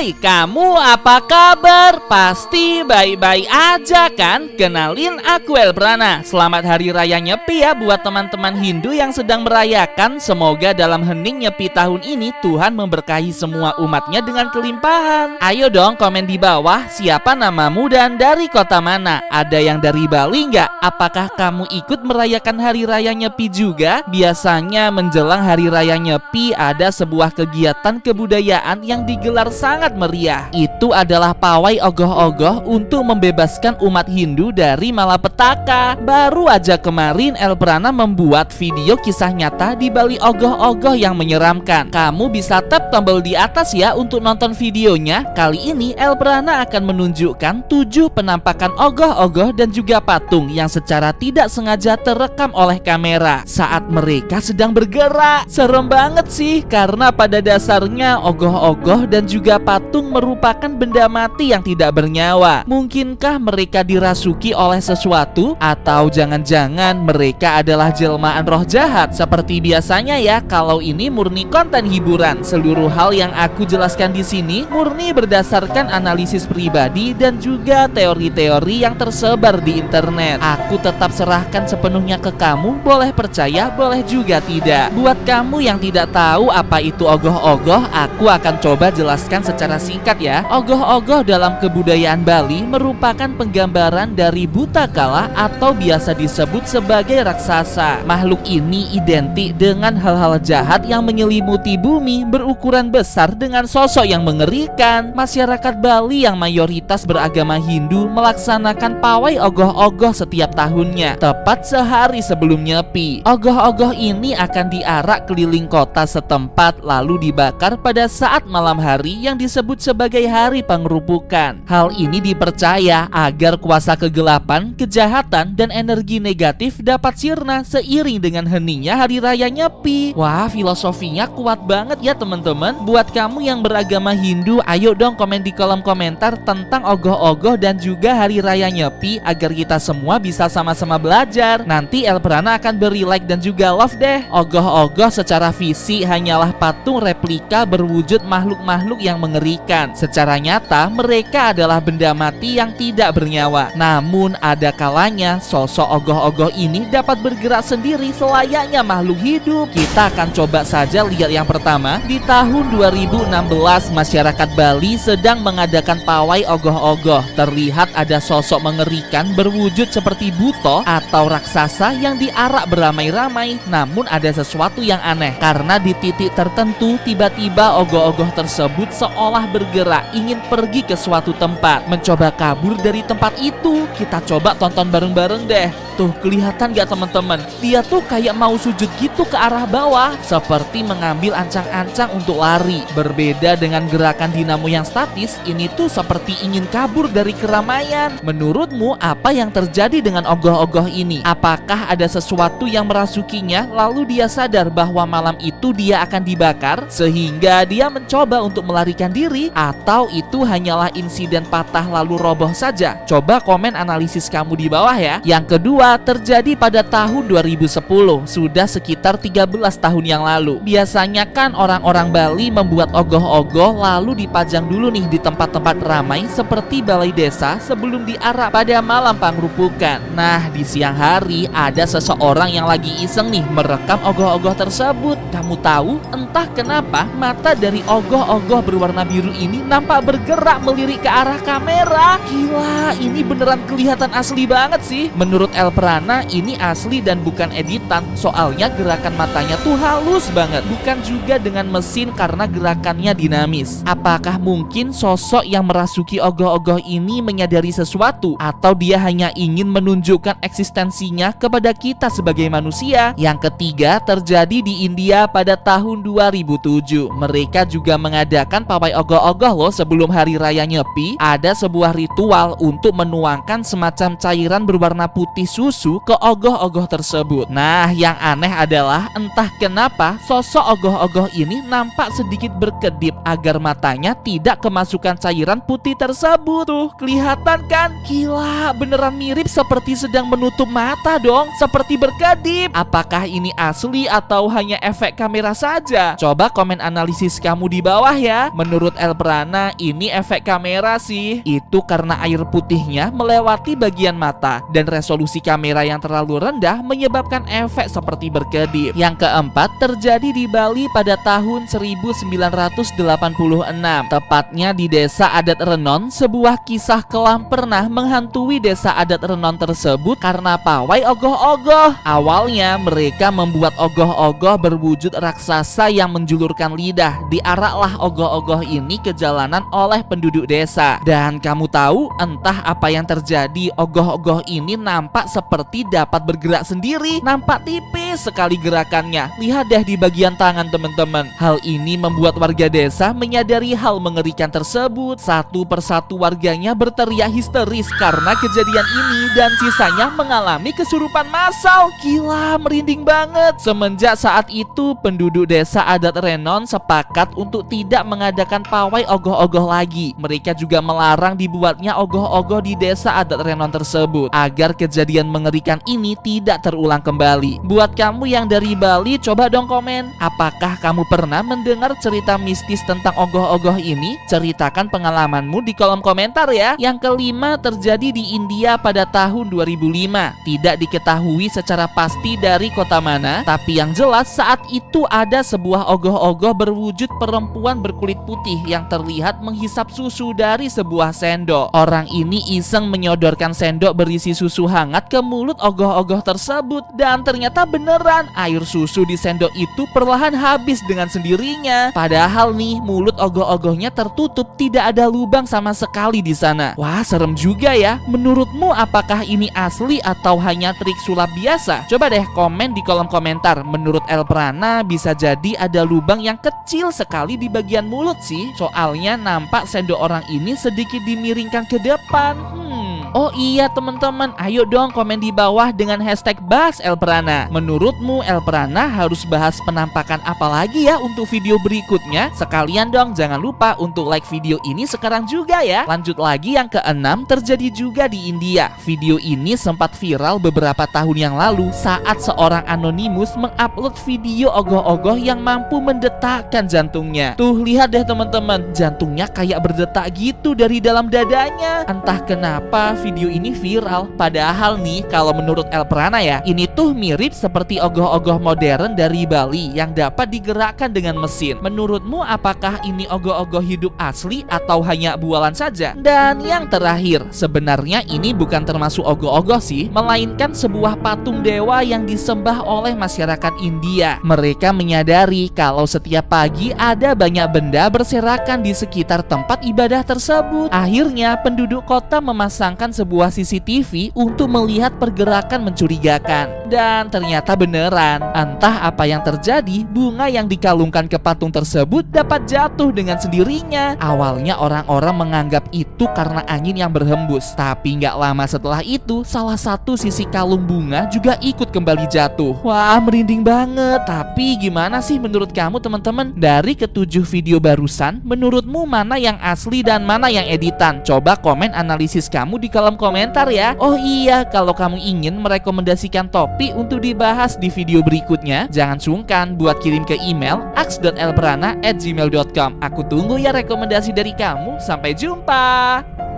Hai, kamu apa kabar? Pasti baik-baik aja kan? Kenalin, aku Elbrana. Selamat Hari Raya Nyepi ya buat teman-teman Hindu yang sedang merayakan. Semoga dalam hening Nyepi tahun ini Tuhan memberkahi semua umatnya dengan kelimpahan. Ayo dong komen di bawah, siapa namamu dan dari kota mana? Ada yang dari Bali nggak? Apakah kamu ikut merayakan Hari Raya Nyepi juga? Biasanya menjelang Hari Raya Nyepi ada sebuah kegiatan kebudayaan yang digelar sangat meriah. Itu adalah pawai ogoh-ogoh untuk membebaskan umat Hindu dari malapetaka. Baru aja kemarin Elbrana membuat video kisah nyata di balik ogoh-ogoh yang menyeramkan. Kamu bisa tap tombol di atas ya untuk nonton videonya. Kali ini Elbrana akan menunjukkan 7 penampakan ogoh-ogoh dan juga patung yang secara tidak sengaja terekam oleh kamera saat mereka sedang bergerak. Serem banget sih, karena pada dasarnya ogoh-ogoh dan juga patung merupakan benda mati yang tidak bernyawa. Mungkinkah mereka dirasuki oleh sesuatu? Atau jangan-jangan mereka adalah jelmaan roh jahat? Seperti biasanya ya, kalau ini murni konten hiburan. Seluruh hal yang aku jelaskan di sini murni berdasarkan analisis pribadi dan juga teori-teori yang tersebar di internet. Aku tetap serahkan sepenuhnya ke kamu, boleh percaya, boleh juga tidak. Buat kamu yang tidak tahu apa itu ogoh-ogoh, aku akan coba jelaskan secara singkat ya. Ogoh-ogoh dalam kebudayaan Bali merupakan penggambaran dari buta kala atau biasa disebut sebagai raksasa. Makhluk ini identik dengan hal-hal jahat yang menyelimuti bumi, berukuran besar dengan sosok yang mengerikan. Masyarakat Bali yang mayoritas beragama Hindu melaksanakan pawai ogoh-ogoh setiap tahunnya, tepat sehari sebelum Nyepi. Ogoh-ogoh ini akan diarak keliling kota setempat lalu dibakar pada saat malam hari yang disebut sebagai hari pengerupukan. Hal ini dipercaya agar kuasa kegelapan, kejahatan, dan energi negatif dapat sirna seiring dengan heningnya Hari Raya Nyepi. Wah, filosofinya kuat banget ya teman-teman. Buat kamu yang beragama Hindu, ayo dong komen di kolom komentar tentang ogoh-ogoh dan juga Hari Raya Nyepi agar kita semua bisa sama-sama belajar. Nanti Elbrana akan beri like dan juga love deh. Ogoh-ogoh secara fisik hanyalah patung replika berwujud makhluk-makhluk yang mengerikan. Secara nyata mereka adalah benda mati yang tidak bernyawa. Namun ada kalanya sosok ogoh-ogoh ini dapat bergerak sendiri selayaknya makhluk hidup. Kita akan coba saja lihat yang pertama. Di tahun 2016 masyarakat Bali sedang mengadakan pawai ogoh-ogoh. Terlihat ada sosok mengerikan berwujud seperti buto atau raksasa yang diarak beramai-ramai. Namun ada sesuatu yang aneh, karena di titik tertentu tiba-tiba ogoh-ogoh tersebut seolah bergerak ingin pergi ke suatu tempat, mencoba kabur dari tempat itu. Kita coba tonton bareng-bareng deh. Tuh, kelihatan gak teman-teman? Dia tuh kayak mau sujud gitu ke arah bawah, seperti mengambil ancang-ancang untuk lari. Berbeda dengan gerakan dinamo yang statis, ini tuh seperti ingin kabur dari keramaian. Menurutmu apa yang terjadi dengan ogoh-ogoh ini? Apakah ada sesuatu yang merasukinya lalu dia sadar bahwa malam itu dia akan dibakar sehingga dia mencoba untuk melarikan diri? Atau itu hanyalah insiden patah lalu roboh saja? Coba komen analisis kamu di bawah ya. Yang kedua terjadi pada tahun 2010, sudah sekitar 13 tahun yang lalu. Biasanya kan orang-orang Bali membuat ogoh-ogoh lalu dipajang dulu nih di tempat-tempat ramai seperti balai desa sebelum diarak pada malam pangrupukan. Nah, di siang hari ada seseorang yang lagi iseng nih merekam ogoh-ogoh tersebut. Kamu tahu, entah kenapa mata dari ogoh-ogoh berwarna biru ini nampak bergerak melirik ke arah kamera. Gila, ini beneran kelihatan asli banget sih. Menurut Elbrana ini asli dan bukan editan. Soalnya gerakan matanya tuh halus banget, bukan juga dengan mesin karena gerakannya dinamis. Apakah mungkin sosok yang merasuki ogoh-ogoh ini menyadari sesuatu, atau dia hanya ingin menunjukkan eksistensinya kepada kita sebagai manusia? Yang ketiga terjadi di India pada tahun 2007. Mereka juga mengadakan pawai ogoh-ogoh loh sebelum Hari Raya Nyepi. Ada sebuah ritual untuk menuangkan semacam cairan berwarna putih susu ke ogoh-ogoh tersebut. Nah, yang aneh adalah entah kenapa sosok ogoh-ogoh ini nampak sedikit berkedip agar matanya tidak kemasukan cairan putih tersebut. Tuh, kelihatan kan? Gila, beneran mirip seperti sedang menutup mata dong, seperti berkedip. Apakah ini asli atau hanya efek kamera saja? Coba komen analisis kamu di bawah ya. Menurut Elprana, ini efek kamera sih. Itu karena air putihnya melewati bagian mata dan resolusi kamera yang terlalu rendah menyebabkan efek seperti berkedip. Yang keempat terjadi di Bali pada tahun 1986, tepatnya di desa adat Renon. Sebuah kisah kelam pernah menghantui desa adat Renon tersebut karena pawai ogoh-ogoh. Awalnya mereka membuat ogoh-ogoh berwujud raksasa yang menjulurkan lidah. Diaraklah ogoh-ogoh ini ke jalanan oleh penduduk desa. Dan kamu tahu entah apa yang terjadi, ogoh-ogoh ini nampak seperti dapat bergerak sendiri. Nampak tipis sekali gerakannya. Lihat deh di bagian tangan teman-teman. Hal ini membuat warga desa menyadari hal mengerikan tersebut. Satu persatu warganya berteriak histeris karena kejadian ini dan sisanya mengalami kesurupan massal. Gila, merinding banget. Semenjak saat itu penduduk desa adat Renon sepakat untuk tidak mengadakan pawai ogoh-ogoh lagi. Mereka juga melarang dibuatnya ogoh-ogoh di desa adat Renon tersebut agar kejadian mengerikan ini tidak terulang kembali. Buat kamu yang dari Bali, coba dong komen, apakah kamu pernah mendengar cerita mistis tentang ogoh-ogoh ini? Ceritakan pengalamanmu di kolom komentar ya. Yang kelima terjadi di India pada tahun 2005. Tidak diketahui secara pasti dari kota mana, tapi yang jelas saat itu ada sebuah ogoh-ogoh berwujud perempuan berkulit putih yang terlihat menghisap susu dari sebuah sendok. Orang ini iseng menyodorkan sendok berisi susu hangat ke mulut ogoh-ogoh tersebut dan ternyata beneran air susu di sendok itu perlahan habis dengan sendirinya. Padahal nih mulut ogoh-ogohnya tertutup, tidak ada lubang sama sekali di sana. Wah, serem juga ya. Menurutmu apakah ini asli atau hanya trik sulap biasa? Coba deh komen di kolom komentar. Menurut Elprana bisa jadi ada lubang yang kecil sekali di bagian mulut sih. Soalnya nampak sendok orang ini sedikit dimiringkan ke depan. Oh iya teman-teman, ayo dong komen di bawah dengan hashtag bahas Elprana. Menurutmu Elprana harus bahas penampakan apa lagi ya untuk video berikutnya? Sekalian dong jangan lupa untuk like video ini sekarang juga ya. Lanjut lagi, yang keenam terjadi juga di India. Video ini sempat viral beberapa tahun yang lalu saat seorang anonimus mengupload video ogoh-ogoh yang mampu mendetakkan jantungnya. Tuh lihat deh teman-teman, jantungnya kayak berdetak gitu dari dalam dadanya. Entah kenapa video ini viral. Padahal nih kalau menurut Elprana ya, ini tuh mirip seperti ogoh-ogoh modern dari Bali yang dapat digerakkan dengan mesin. Menurutmu apakah ini ogoh-ogoh hidup asli atau hanya bualan saja? Dan yang terakhir, sebenarnya ini bukan termasuk ogoh-ogoh sih, melainkan sebuah patung dewa yang disembah oleh masyarakat India. Mereka menyadari kalau setiap pagi ada banyak benda berserakan di sekitar tempat ibadah tersebut. Akhirnya penduduk kota memasangkan sebuah CCTV untuk melihat pergerakan mencurigakan. Dan ternyata beneran, entah apa yang terjadi, bunga yang dikalungkan ke patung tersebut dapat jatuh dengan sendirinya. Awalnya orang-orang menganggap itu karena angin yang berhembus, tapi nggak lama setelah itu salah satu sisi kalung bunga juga ikut kembali jatuh. Wah, merinding banget. Tapi gimana sih menurut kamu teman-teman? Dari ketujuh video barusan, menurutmu mana yang asli dan mana yang editan? Coba komen analisis kamu di kolom komentar ya. Oh iya, kalau kamu ingin merekomendasikan topik untuk dibahas di video berikutnya, jangan sungkan buat kirim ke email aks.elprana@gmail.com. Aku tunggu ya rekomendasi dari kamu. Sampai jumpa.